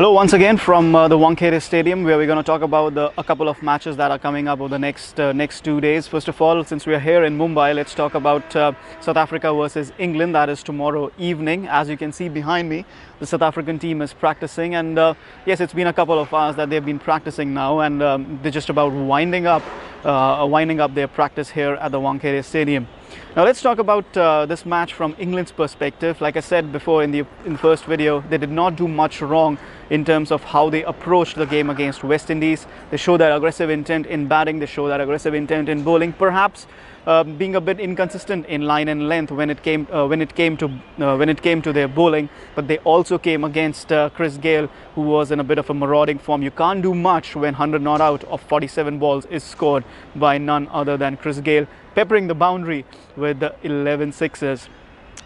Hello once again from the Wankhede Stadium, where we're going to talk about a couple of matches that are coming up over the next 2 days. First of all, since we are here in Mumbai, let's talk about South Africa versus England. That is tomorrow evening. As you can see behind me, the South African team is practicing, and yes, it's been a couple of hours that they've been practicing now, and they're just about winding up their practice here at the Wankhede Stadium. Now let's talk about this match from England's perspective. Like I said before in the first video, they did not do much wrong in terms of how they approached the game against West Indies. They showed that aggressive intent in batting, they showed that aggressive intent in bowling, perhaps being a bit inconsistent in line and length when it came to their bowling. But they also came against Chris Gayle, who was in a bit of a marauding form. You can't do much when 100 not out of 47 balls is scored by none other than Chris Gayle, peppering the boundary with 11 sixes.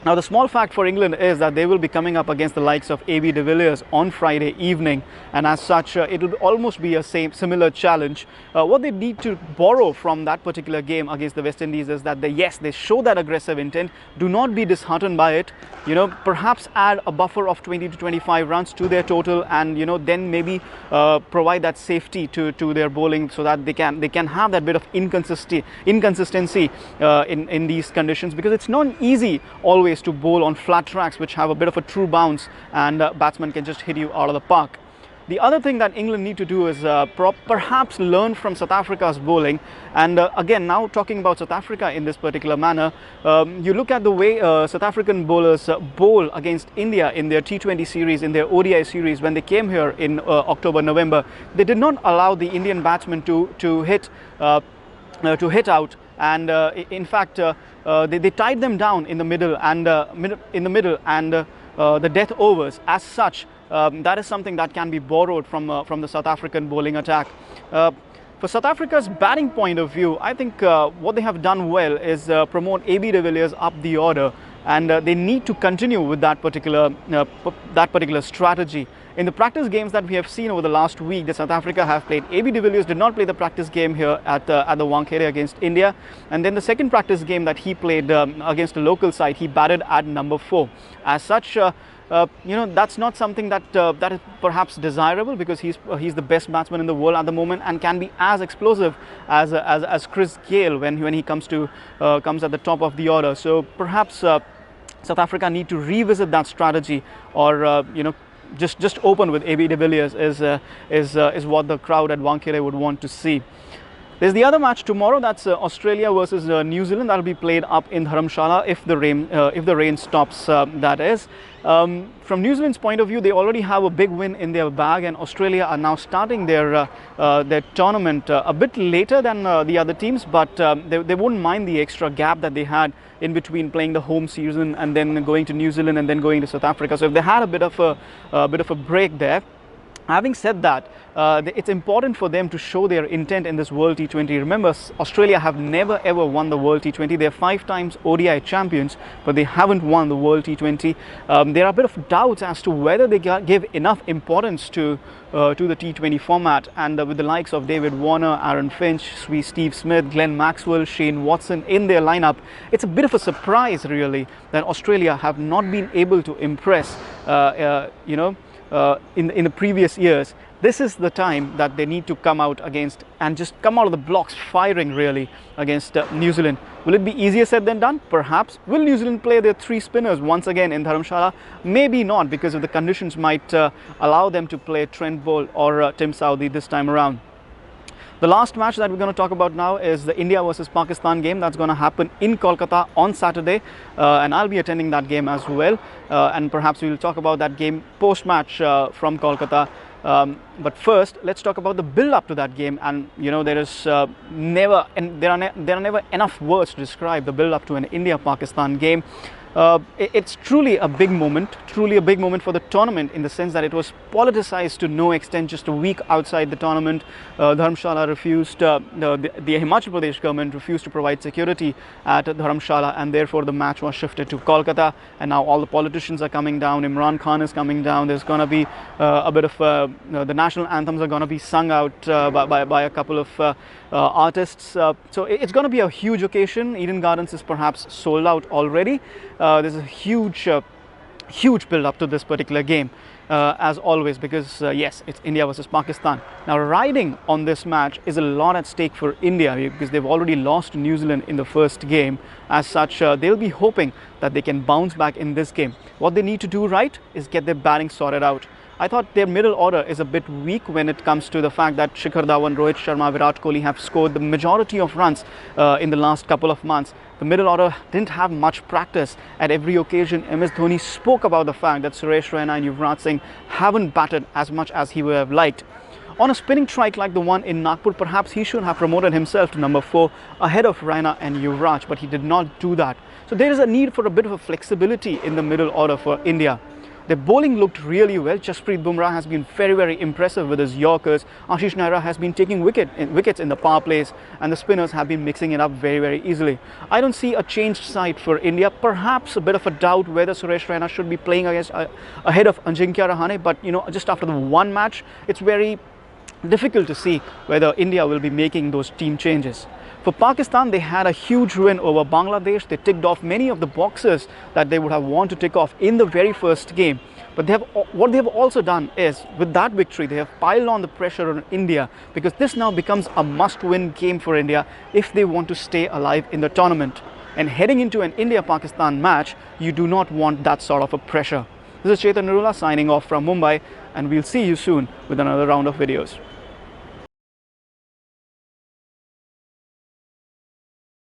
Now, the small fact for England is that they will be coming up against the likes of AB de Villiers on Friday evening, and as such it will almost be a similar challenge. What they need to borrow from that particular game against the West Indies is that they show that aggressive intent. Do not be disheartened by it. Perhaps add a buffer of 20 to 25 runs to their total, and then maybe provide that safety to their bowling, so that they can have that bit of inconsistency in these conditions, because it's not easy always to bowl on flat tracks which have a bit of a true bounce, and batsmen can just hit you out of the park. The other thing that England need to do is perhaps learn from South Africa's bowling. And again, now talking about South Africa in this particular manner, you look at the way South African bowlers bowl against India in their T20 series, in their ODI series, when they came here in October, November. They did not allow the Indian batsmen to hit out, and in fact they tied them down in the middle and the death overs. As such, that is something that can be borrowed from the South African bowling attack. For South Africa's batting point of view, I think what they have done well is promote AB de Villiers up the order, and they need to continue with that particular strategy. In the practice games that we have seen over the last week that South Africa have played, AB de Villiers did not play the practice game here at the Wankhede against India, and then the second practice game that he played against a local side, he batted at number 4. As such, that's not something that is perhaps desirable, because he's the best batsman in the world at the moment, and can be as explosive as Chris Gayle when he comes at the top of the order. So perhaps South Africa need to revisit that strategy, or just open with AB de Villiers is what the crowd at Wankhede would want to see. There's the other match tomorrow. That's Australia versus New Zealand. That'll be played up in Dharamshala if the rain stops. That is. From New Zealand's point of view, they already have a big win in their bag, and Australia are now starting their tournament a bit later than the other teams, but they wouldn't mind the extra gap that they had in between playing the home season and then going to New Zealand and then going to South Africa. So if they had a bit of a break there. Having said that, it's important for them to show their intent in this World T20. Remember, Australia have never ever won the World T20. They're 5 times ODI champions, but they haven't won the World T20. There are a bit of doubts as to whether they give enough importance to the T20 format, and with the likes of David Warner, Aaron Finch, Steve Smith, Glenn Maxwell, Shane Watson in their lineup, it's a bit of a surprise really that Australia have not been able to impress in the previous years. This is the time that they need to come out against, and just come out of the blocks firing really against New Zealand. Will it be easier said than done? Perhaps. Will New Zealand play their 3 spinners once again in Dharamshala? Maybe not, because of the conditions might allow them to play Trent Boult or Tim Southee this time around. The last match that we're going to talk about now is the India versus Pakistan game. That's going to happen in Kolkata on Saturday, and I'll be attending that game as well, and perhaps we'll talk about that game post-match from Kolkata. But first, let's talk about the build-up to that game. And there are never enough words to describe the build-up to an India-Pakistan game. It's truly a big moment for the tournament, in the sense that it was politicized to no extent just a week outside the tournament. Dharamshala refused, the Himachal Pradesh government refused to provide security at Dharamshala, and therefore the match was shifted to Kolkata. And now all the politicians are coming down. Imran Khan is coming down. There's going to be a bit of the national anthems are going to be sung out by a couple of artists. So it's going to be a huge occasion. Eden Gardens is perhaps sold out already. There's a huge huge build up to this particular game, as always, because yes, it's India versus Pakistan. Now, riding on this match is a lot at stake for India, because they've already lost to New Zealand in the first game. As such, they'll be hoping that they can bounce back in this game. What they need to do right is get their batting sorted out. I thought their middle order is a bit weak when it comes to the fact that Shikhar Dhawan, Rohit Sharma, Virat Kohli have scored the majority of runs in the last couple of months. The middle order didn't have much practice at every occasion. MS Dhoni spoke about the fact that Suresh Raina and Yuvraj Singh haven't batted as much as he would have liked. On a spinning strike like the one in Nagpur, perhaps he should have promoted himself to number 4 ahead of Raina and Yuvraj, but he did not do that. So there is a need for a bit of a flexibility in the middle order for India. Their bowling looked really well. Jasprit Bumrah has been very impressive with his Yorkers. Ashish Nehra has been taking wickets in the power plays, and the spinners have been mixing it up very easily. I don't see a changed side for India. Perhaps a bit of a doubt whether Suresh Raina should be playing ahead of Ajinkya Rahane, but just after the one match, it's very difficult to see whether India will be making those team changes. For Pakistan, they had a huge win over Bangladesh. They ticked off many of the boxes that they would have wanted to tick off in the very first game. But what they have also done is, with that victory, they have piled on the pressure on India, because this now becomes a must-win game for India if they want to stay alive in the tournament. And heading into an India-Pakistan match, you do not want that sort of a pressure. This is Chetan Narula signing off from Mumbai, and we'll see you soon with another round of videos.